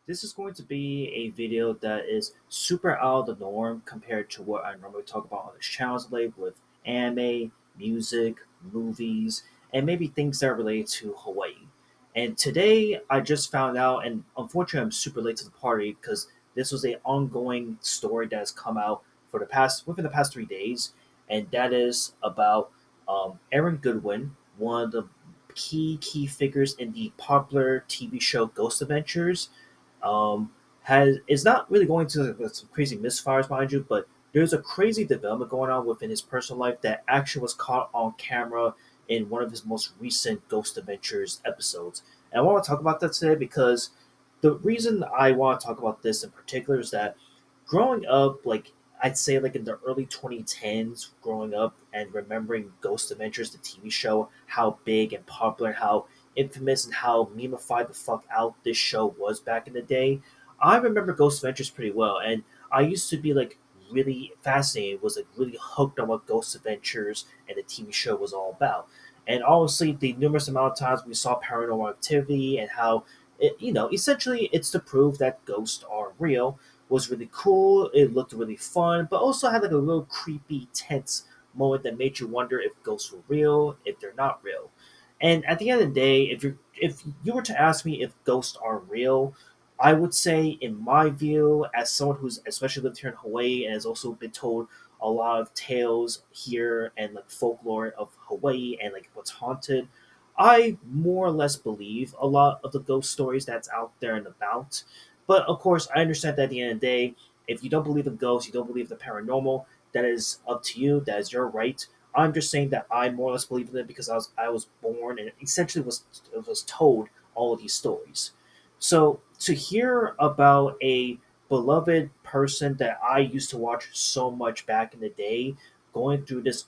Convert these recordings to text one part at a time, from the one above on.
This is going to be a video that is super out of the norm compared to what I normally talk about on this channel today with anime, music, movies, and maybe things that are related to Hawaii. And today I just found out, and unfortunately I'm super late to the party because this was a ongoing story that has come out for the past within the past 3 days, and that is about Aaron Goodwin, one of the key figures in the popular TV show Ghost Adventures has is not really going to some crazy misfires, mind you, but there's a crazy development going on within his personal life that actually was caught on camera in one of his most recent Ghost Adventures episodes. And I want to talk about that today because the reason I want to talk about this in particular is that growing up, like I'd say like in the early 2010s, growing up and remembering Ghost Adventures, the TV show, how big and popular, how infamous and how memeified the fuck out this show was back in the day. I remember Ghost Adventures pretty well, and I used to be like really fascinated, was like really hooked on what Ghost Adventures and the TV show was all about. And obviously, the numerous amount of times we saw paranormal activity and how essentially it's to prove that ghosts are real was really cool. It looked really fun, but also had like a real creepy, tense moment that made you wonder if ghosts were real, if they're not real. And at the end of the day, if you were to ask me if ghosts are real, I would say, in my view, as someone who's especially lived here in Hawaii and has also been told a lot of tales here and like folklore of Hawaii and like what's haunted, I more or less believe a lot of the ghost stories that's out there and about. But of course, I understand that at the end of the day, if you don't believe in ghosts, you don't believe in the paranormal, that is up to you. That is your right. I'm just saying that I more or less believe in it because I was born and essentially was told all of these stories. So to hear about a beloved person that I used to watch so much back in the day going through this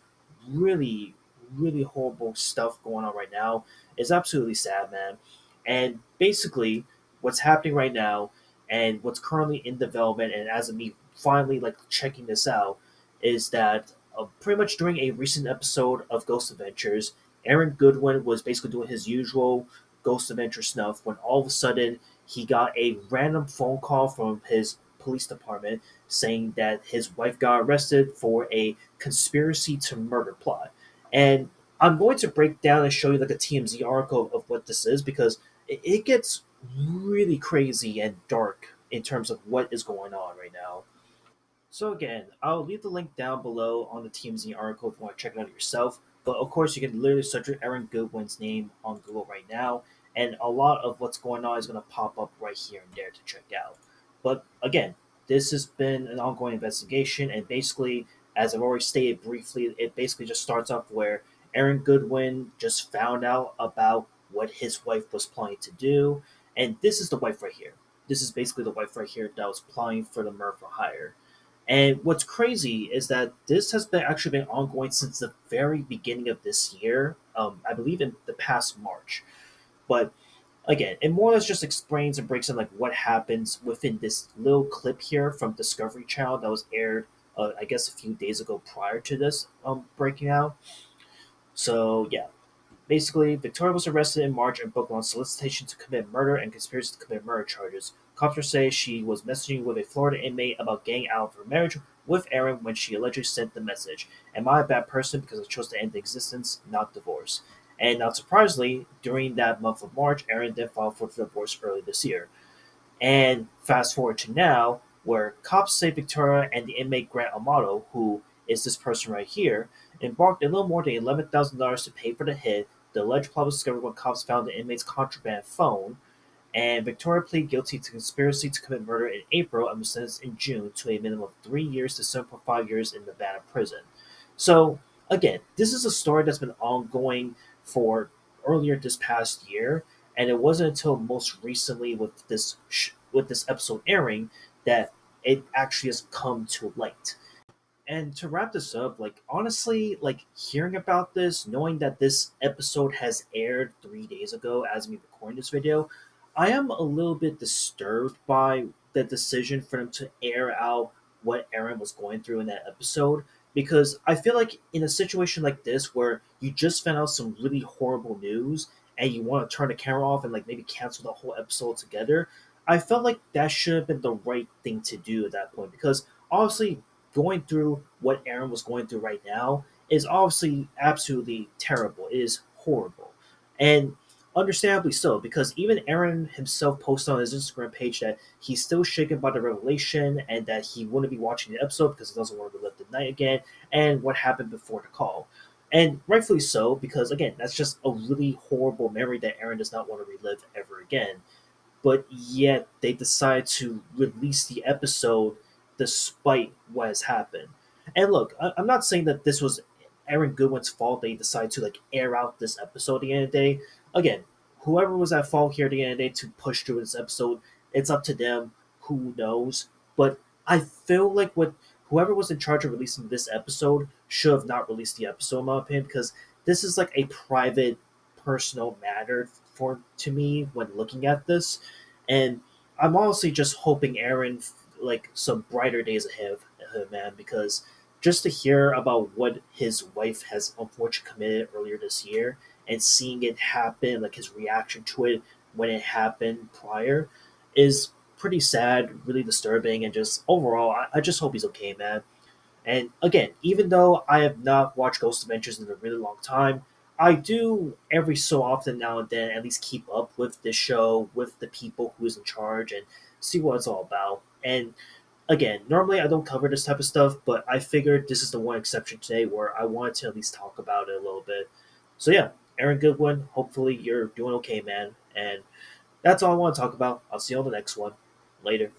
really really horrible stuff going on right now is absolutely sad, man. And basically, what's happening right now and what's currently in development, and as of me finally like checking this out, is that pretty much during a recent episode of Ghost Adventures, Aaron Goodwin was basically doing his usual Ghost Adventure snuff when all of a sudden he got a random phone call from his police department saying that his wife got arrested for a conspiracy to murder plot. And I'm going to break down and show you like a TMZ article of what this is because it gets really crazy and dark in terms of what is going on right now. So again, I'll leave the link down below on the TMZ article if you want to check it out yourself. But of course, you can literally search Aaron Goodwin's name on Google right now, and a lot of what's going on is going to pop up right here and there to check out. But again, this has been an ongoing investigation, and basically, as I've already stated briefly, it basically just starts off where Aaron Goodwin just found out about what his wife was planning to do, and this is the wife right here. This is basically the wife right here that was applying for the murder for hire. And what's crazy is that this has been actually been ongoing since the very beginning of this year. I believe in the past March. But again, it more or less just explains and breaks down like what happens within this little clip here from Discovery Channel that was aired, I guess, a few days ago prior to this breaking out. So yeah, basically, Victoria was arrested in March and booked on solicitation to commit murder and conspiracy to commit murder charges. Cops say she was messaging with a Florida inmate about getting out of her marriage with Aaron when she allegedly sent the message. Am I a bad person because I chose to end the existence, not divorce? And not surprisingly, during that month of March, Aaron did file for divorce early this year. And fast forward to now, where cops say Victoria and the inmate Grant Amato, who is this person right here, embarked a little more than $11,000 to pay for the hit. The alleged plot was discovered when cops found the inmate's contraband phone, and Victoria pleaded guilty to conspiracy to commit murder in April and was sentenced in June to a minimum of 3 years to 7.5 years in Nevada prison. So, again, this is a story that's been ongoing for earlier this past year, and it wasn't until most recently with this episode airing that it actually has come to light. And to wrap this up, like honestly, like hearing about this, knowing that this episode has aired 3 days ago as we recording this video, I am a little bit disturbed by the decision for them to air out what Aaron was going through in that episode. Because I feel like in a situation like this where you just found out some really horrible news and you want to turn the camera off and like maybe cancel the whole episode together, I felt like that should have been the right thing to do at that point because obviously going through what Aaron was going through right now is obviously absolutely terrible. It is horrible. And understandably so, because even Aaron himself posted on his Instagram page that he's still shaken by the revelation and that he wouldn't be watching the episode because he doesn't want to relive the night again and what happened before the call. And rightfully so, because again, that's just a really horrible memory that Aaron does not want to relive ever again, but yet they decide to release the episode despite what has happened. And look, I'm not saying that this was Aaron Goodwin's fault. They decided to like air out this episode at the end of the day. Again, whoever was at fault here at the end of the day to push through this episode, it's up to them. Who knows? But I feel like what whoever was in charge of releasing this episode should have not released the episode, in my opinion, because this is like a private, personal matter for to me when looking at this, and I'm honestly just hoping Aaron like some brighter days ahead of him, man, because just to hear about what his wife has unfortunately committed earlier this year and seeing it happen, like his reaction to it when it happened prior, is pretty sad, really disturbing, and just overall, I just hope he's okay, man. And again, even though I have not watched Ghost Adventures in a really long time, I do every so often now and then at least keep up with the show, with the people who is in charge, and see what it's all about. And again, normally I don't cover this type of stuff, but I figured this is the one exception today where I wanted to at least talk about it a little bit. So yeah, Aaron Goodwin, hopefully you're doing okay, man. And that's all I want to talk about. I'll see you on the next one. Later.